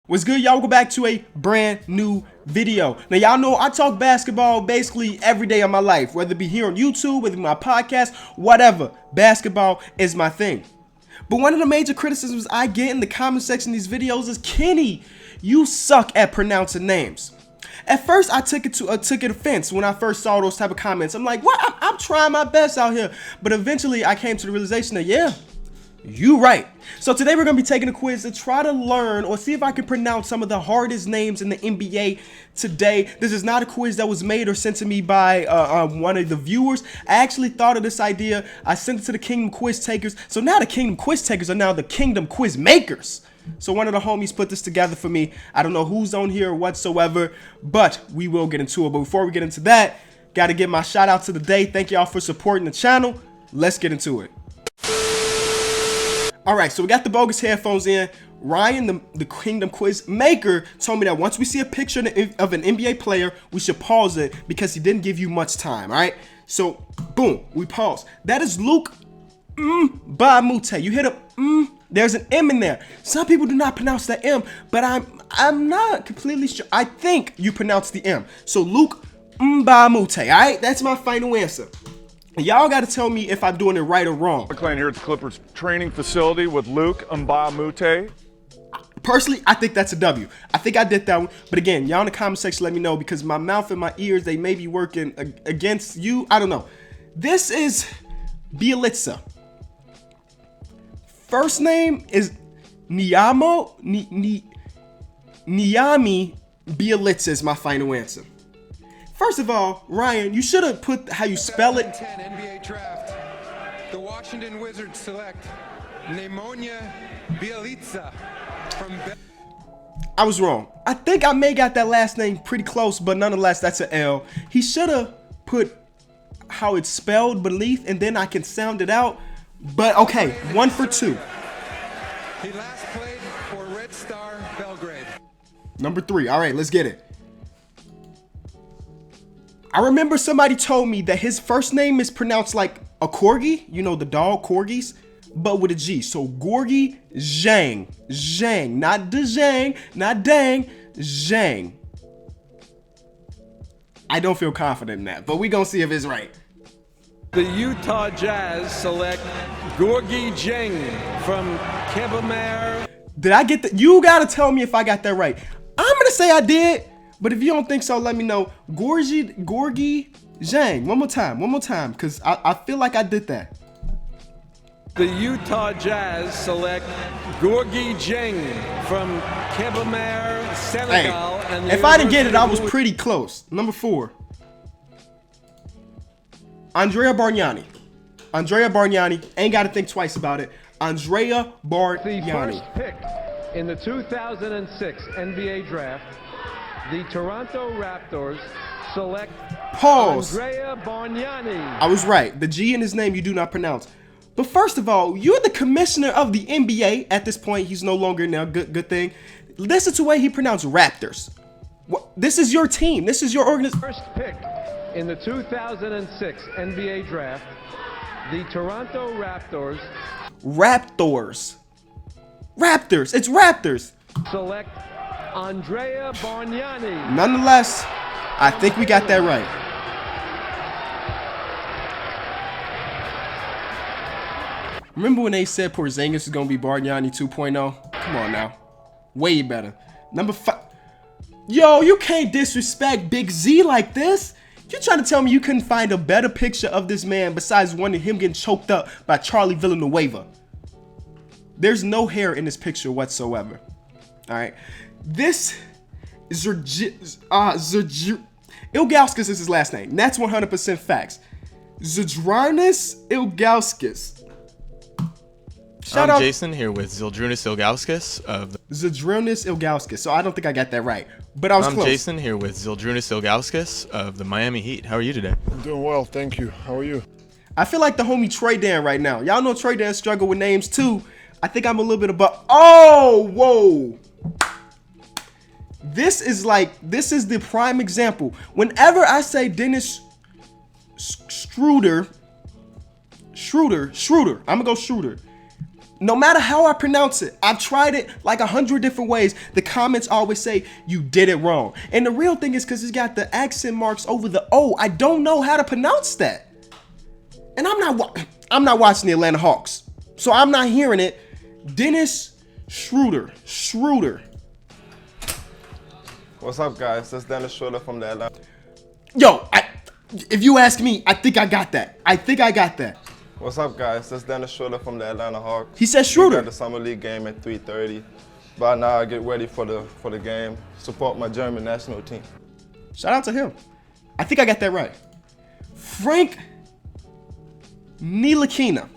What's good, y'all? Welcome back to a brand new video. Now, y'all know I talk basketball basically every day of my life, whether it be here on YouTube, whether it be my podcast, whatever. Basketball is my thing. But one of the major criticisms I get in the comment section of these videos is, Kenny, you suck at pronouncing names. At first, I took it offense when I first saw those type of comments. I'm like, what? I'm trying my best out here. But eventually, I came to the realization that, yeah, you right. So today we're going to be taking a quiz to try to learn or see if I can pronounce some of the hardest names in the NBA today. This is not a quiz that was made or sent to me by one of the viewers. I actually thought of this idea. I sent it to the Kingdom Quiz Takers. So now the Kingdom Quiz Takers are now the Kingdom Quiz Makers. So one of the homies put this together for me. I don't know who's on here whatsoever, but we will get into it. But before we get into that, got to give my shout out to the day. Thank y'all for supporting the channel. Let's get into it. All right, so we got the bogus headphones in. Ryan, the Kingdom Quiz Maker, told me that once we see a picture of an NBA player, we should pause it because he didn't give you much time, all right? So, boom, we pause. That is Luke Mbamute. You hit a there's an M in there. Some people do not pronounce that M, but I'm not completely sure. I think you pronounce the M. So, Luke Mbamute, all right? That's my final answer. Y'all got to tell me if I'm doing it right or wrong. McLean here at the Clippers training facility with Luke Mbamute. Personally, I think that's a W. I think I did that one. But again, y'all in the comment section, let me know because my mouth and my ears, they may be working against you. I don't know. This is Bielitsa. First name is Niami Bielitsa is my final answer. First of all, Ryan, you should have put how you spell it. 2010 NBA draft. The Washington Wizards select Nemanja Bjelica from. I was wrong. I think I may got that last name pretty close, but nonetheless, that's an L. He should have put how it's spelled beneath, and then I can sound it out. But okay, 1 for 2. He last played for Red Star Belgrade. Number 3. All right, let's get it. I remember somebody told me that his first name is pronounced like a corgi, you know, the dog corgis, but with a G. So Gorgie Zhang. Zhang, not DeZhang, not Dang, Zhang. I don't feel confident in that, but we gonna see if it's right. The Utah Jazz select Gorgie Zhang from Kebamare. Did I get that? You gotta tell me if I got that right. I'm gonna say I did. But if you don't think so, let me know. Gorgie Zhang. One more time, because I feel like I did that. The Utah Jazz select Gorgie Zhang from Kebamare, Senegal. Hey, and if I didn't get it, I was pretty close. Number 4. Andrea Bargnani. Andrea Bargnani. Ain't got to think twice about it. Andrea Bargnani. The first pick in the 2006 NBA draft. The Toronto Raptors select Pause. Andrea Bargnani. I was right. The G in his name you do not pronounce. But first of all, you're the commissioner of the NBA. At this point, he's no longer now. Good thing. Listen to the way he pronounced Raptors. This is your team. This is your organization. First pick in the 2006 NBA draft. The Toronto Raptors. Raptors. It's Raptors. Select Andrea Bargnani. Nonetheless, I think we got that right. Remember when they said Porzingis is going to be Bargnani 2.0? Come on now. Way better. Number 5. Yo, you can't disrespect Big Z like this. You trying to tell me you couldn't find a better picture of this man besides one of him getting choked up by Charlie Villanueva? There's no hair in this picture whatsoever. All right. This Ilgauskas is his last name. That's 100% facts. Zydrunas Ilgauskas. Shout out Jason here with Zildrunas Ilgauskas of the Zydrunas Ilgauskas. So I don't think I got that right, but I was close. Jason here with Zildrunas Ilgauskas of the Miami Heat. How are you today? I'm doing well, thank you. How are you? I feel like the homie Trey Dan right now. Y'all know Trey Dan struggle with names too. I think I'm a little bit above. Oh, whoa. This is the prime example. Whenever I say Dennis Schroeder, I'm gonna go Schroeder. No matter how I pronounce it, I've tried it like 100 different ways. The comments always say you did it wrong. And the real thing is because it's got the accent marks over the O. I don't know how to pronounce that. And I'm not watching the Atlanta Hawks, so I'm not hearing it. Dennis Schroeder. What's up, guys? This is Dennis Schroeder from the Atlanta. Yo, if you ask me, I think I got that. What's up, guys? This is Dennis Schroeder from the Atlanta Hawks. He said Schroeder. We got the summer league game at 3:30. By now, I get ready for the game. Support my German national team. Shout out to him. I think I got that right. Frank Ntilikina.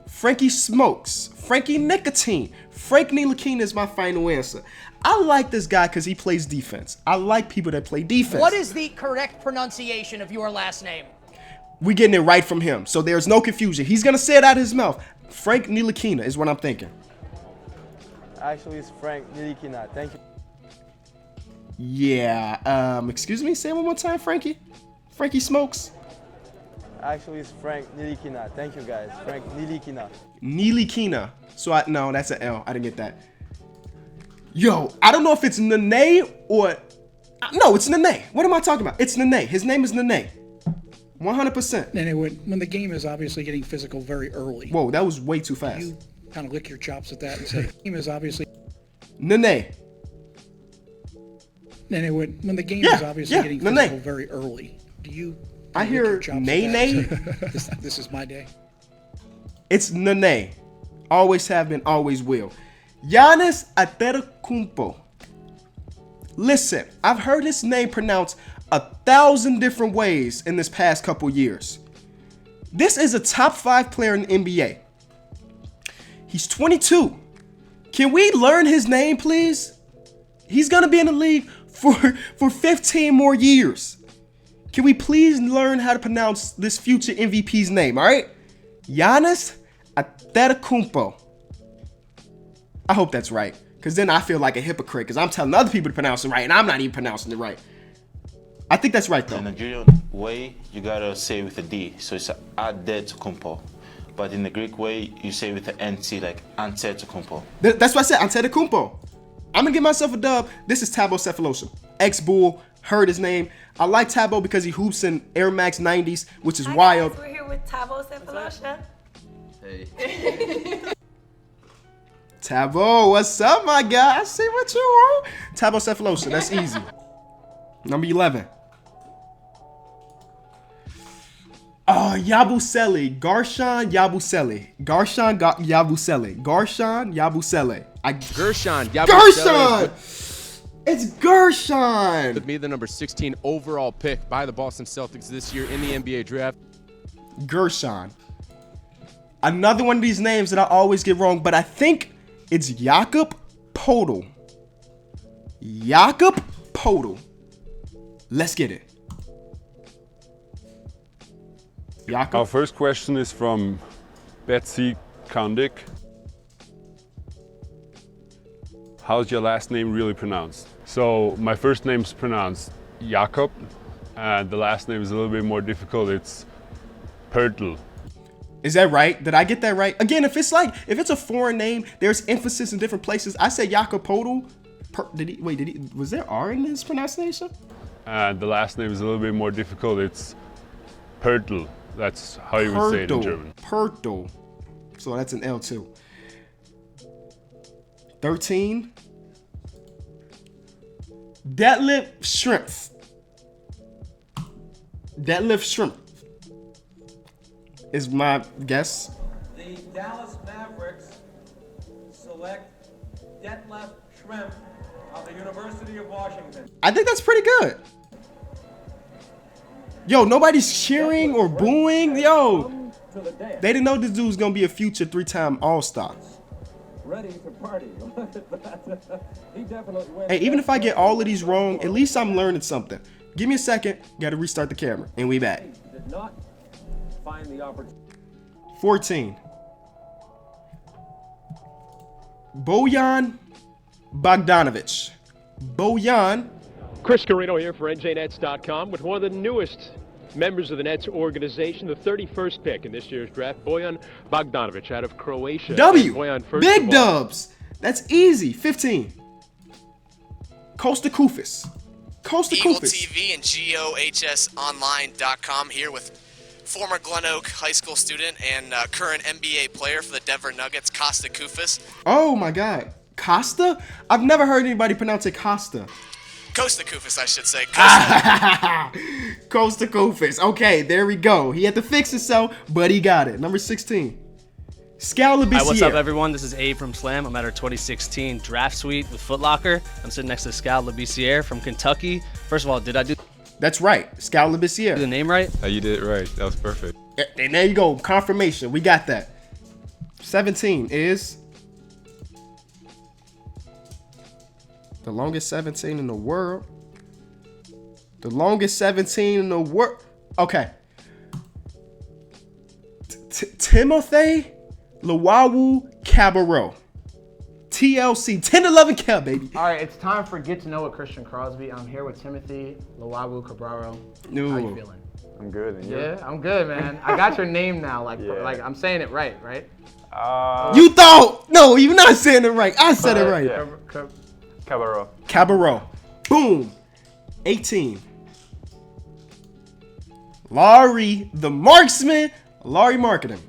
Frankie Smokes. Frankie Nicotine. Frank Ntilikina is my final answer. I like this guy because he plays defense. I like people that play defense. What is the correct pronunciation of your last name? We getting it right from him, so there's no confusion. He's gonna say it out of his mouth. Frank Ntilikina is what I'm thinking. Actually, it's Frank Ntilikina. Thank you. Yeah. Excuse me. Say it one more time, Frankie. Frankie Smokes. Actually, it's Frank Ntilikina. Thank you, guys. Frank Ntilikina. Ntilikina. So no, that's an L. I didn't get that. Yo, I don't know if it's Nene or no, it's Nene. What am I talking about? It's Nene. His name is Nene. 100%. And when the game is obviously getting physical very early. Whoa, that was way too fast. You kind of lick your chops at that and say, the game is obviously. Nene. And when the game is obviously getting physical very early, do you? I hear Nene. This is my day. It's Nene. Always have been, always will. Giannis Antetokounmpo. Listen, I've heard this name pronounced 1,000 different ways in this past couple years. This is a top 5 player in the NBA. He's 22. Can we learn his name, please? He's gonna be in the league for 15 more years. Can we please learn how to pronounce this future MVP's name, all right? Giannis Antetokounmpo. I hope that's right, because then I feel like a hypocrite, because I'm telling other people to pronounce it right, and I'm not even pronouncing it right. I think that's right, though. In the Nigerian way, you gotta say with a D, so it's Antetokounmpo. But in the Greek way, you say with the NT, like Antetokounmpo. That's what I said, Antetokounmpo. I'm gonna give myself a dub. This is Thabo Sefolosha, ex-Bull. Heard his name. I like Thabo because he hoops in Air Max 90s, which is wild. Guys, we're here with Thabo Sefolosha. Hey. Thabo, what's up, my guy? I see what you want. Thabo Sefolosha, that's easy. Number 11. Yabusele. Garshawn Yabusele. Garshawn Yabusele. Garshawn Yabusele. Gershon Yabusele. Gershon! It's Gershon! With me, the number 16 overall pick by the Boston Celtics this year in the NBA draft. Gershon. Another one of these names that I always get wrong, but I think it's Jakob Poeltl. Jakob Poeltl. Let's get it. Jakob. Our first question is from Betsy Kondik. How's your last name really pronounced? So my first name's pronounced Jakob, and the last name is a little bit more difficult. It's Poeltl. Is that right? Did I get that right? Again, if it's a foreign name, there's emphasis in different places. I said Jakob Poeltl. Was there R in his pronunciation? And the last name is a little bit more difficult. It's Poeltl. That's how you would say it in German. Poeltl. So that's an L too. 13. Detlef Schrempf. Detlef Schrempf is my guess. The Dallas Mavericks select Detlef Schrempf of the University of Washington. I think that's pretty good. Yo, nobody's cheering or booing. Yo, they didn't know this dude was gonna be a future 3-time All-Star. Ready to party. He definitely wins. Hey, even if I get all of these wrong, at least I'm learning something. Give me a second. Got to restart the camera, and we back. Did not find the opportunity. 14. Bojan Bogdanovic. Bojan. Chris Carino here for NJNets.com with one of the newest members of the Nets organization. The 31st pick in this year's draft, Bojan Bogdanovic out of Croatia. W. Bojan, first Big of all, dubs. That's easy. 15. Costa Kufis. Costa Eagle Kufis. TV and GOHSonline.com here with former Glen Oak high school student and current NBA player for the Denver Nuggets, Costa Kufis. Oh my God. Costa? I've never heard anybody pronounce it Costa. Costa Kufis, I should say. Costa Kufis. Okay, there we go. He had to fix himself, but he got it. Number 16. Scal Labissiere. Hi, what's up, everyone? This is Abe from Slam. I'm at our 2016 draft suite with Foot Locker. I'm sitting next to Scal Labissiere from Kentucky. First of all, did I do That's right. Scal Labissiere. the name right? You did it right. That was perfect. And there you go. Confirmation. We got that. 17 is the longest 17 in the world. The longest 17 in the world. Okay. Timothy Luwawu Cabarro. TLC. 10-11 Cab, baby. All right, it's time for Get to Know with Christian Crosby. I'm here with Timothy Luwawu Cabarro. No. How you feeling? I'm good. And you? Yeah, I'm good, man. I got your name now. Like I'm saying it right? You thought? No, you're not saying it right. I said it right. Yeah. Cabarro. Cabarro. Boom. 18. Laurie the Marksman. Laurie Marketing.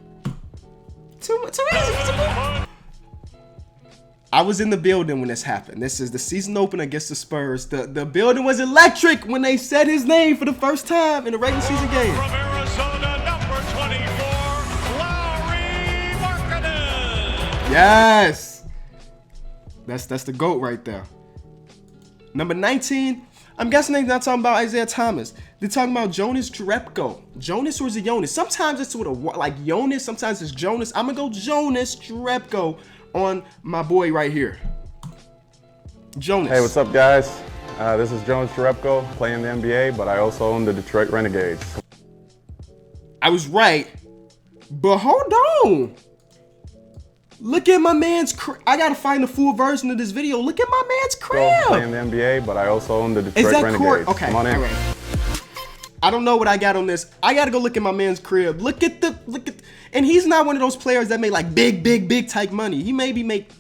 Too easy. I was in the building when this happened. This is the season opener against the Spurs. The building was electric when they said his name for the first time in a regular season game. From Arizona, number 24, Laurie Markkanen. Yes. That's the GOAT right there. Number 19, I'm guessing they're not talking about Isaiah Thomas. They're talking about Jonas Jerebko. Jonas or is it Jonas? Sometimes it's with a like Jonas, sometimes it's Jonas. I'm gonna go Jonas Jerebko on my boy right here. Jonas. Hey, what's up, guys? This is Jonas Jerebko, playing the NBA, but I also own the Detroit Renegades. I was right, but hold on. Look at my man's crib. I gotta find the full version of this video. Look at my man's crib. Playing the NBA, but I also own the Detroit Is that Renegades. court? Okay, Come on in. all right. I don't know what I got on this. I gotta go look at my man's crib. Look at, and he's not one of those players that make like big type money. He maybe make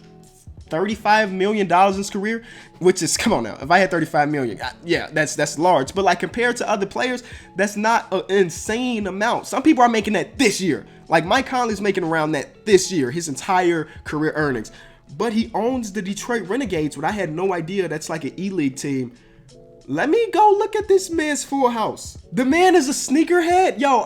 $35 million in his career, which is, come on now. If I had 35 million, yeah, that's large. But like compared to other players, that's not an insane amount. Some people are making that this year. Like Mike Conley's making around that this year, his entire career earnings. But he owns the Detroit Renegades, but I had no idea that's like an E-League team. Let me go look at this man's full house. The man is a sneakerhead. Yo,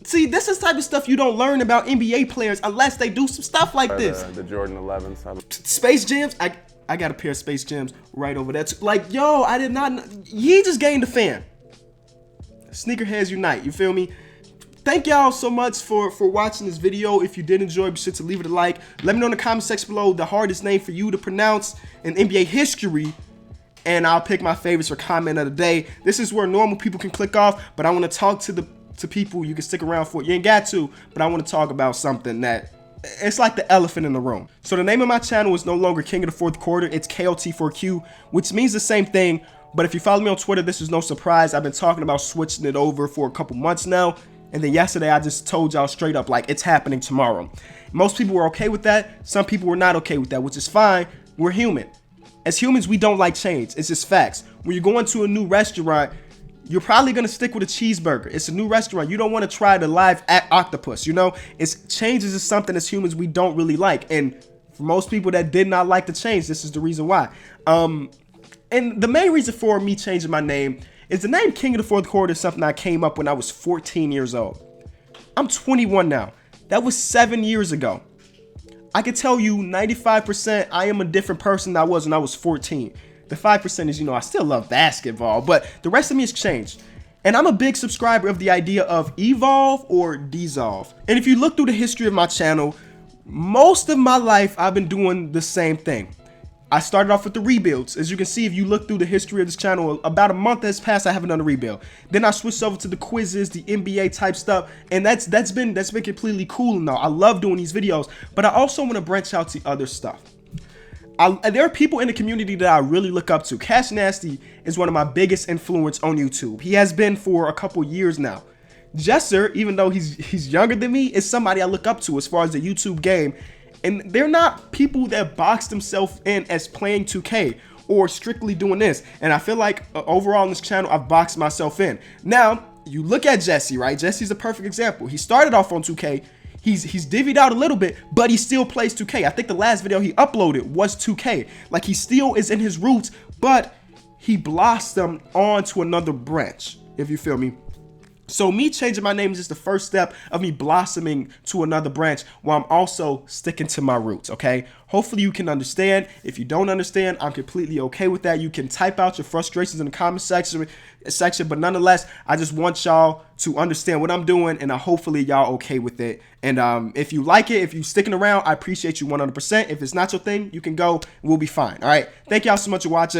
see, this is the type of stuff you don't learn about NBA players unless they do some stuff like this. The Jordan 11s. Space Jams? I got a pair of Space Jams right over there. Like, yo, I did not know. He just gained a fan. Sneakerheads unite, you feel me? Thank y'all so much for watching this video. If you did enjoy, be sure to leave it a like. Let me know in the comment section below the hardest name for you to pronounce in NBA history, and I'll pick my favorites for comment of the day. This is where normal people can click off, but I want to talk to people. You can stick around for it. You ain't got to, but I want to talk about something that it's like the elephant in the room. So the name of my channel is no longer King of the Fourth Quarter. It's KOT4Q, which means the same thing. But if you follow me on Twitter, this is no surprise. I've been talking about switching it over for a couple months now. And then yesterday, I just told y'all straight up, like, it's happening tomorrow. Most people were okay with that. Some people were not okay with that, which is fine. We're human. As humans, we don't like change. It's just facts. When you're going to a new restaurant, you're probably going to stick with a cheeseburger. It's a new restaurant. You don't want to try the live octopus, you know? Changes is something as humans we don't really like. And for most people that did not like the change, this is the reason why. And the main reason for me changing my name is the name King of the Fourth Quarter is something I came up when I was 14 years old. I'm 21 now. That was 7 years ago. I can tell you 95% I am a different person than I was when I was 14. The 5% is, I still love basketball, but the rest of me has changed. And I'm a big subscriber of the idea of evolve or dissolve. And if you look through the history of my channel, most of my life I've been doing the same thing. I started off with the rebuilds. As you can see, if you look through the history of this channel, about a month has passed, I haven't done a rebuild. Then I switched over to the quizzes, the NBA type stuff, and that's been completely cool and all. I love doing these videos, but I also want to branch out to other stuff. there are people in the community that I really look up to. Cash Nasty is one of my biggest influence on YouTube. He has been for a couple years now. Jesser, even though he's younger than me, is somebody I look up to as far as the YouTube game. And they're not people that box themselves in as playing 2K or strictly doing this. And I feel like overall on this channel, I've boxed myself in. Now, you look at Jesse, right? Jesse's a perfect example. He started off on 2K. He's divvied out a little bit, but he still plays 2K. I think the last video he uploaded was 2K. Like, he still is in his roots, but he blossomed onto another branch, if you feel me. So me changing my name is just the first step of me blossoming to another branch while I'm also sticking to my roots, okay? Hopefully you can understand. If you don't understand, I'm completely okay with that. You can type out your frustrations in the comment section, but nonetheless, I just want y'all to understand what I'm doing, and hopefully y'all okay with it. And if you like it, if you sticking around, I appreciate you 100%. If it's not your thing, you can go, and we'll be fine, all right? Thank y'all so much for watching.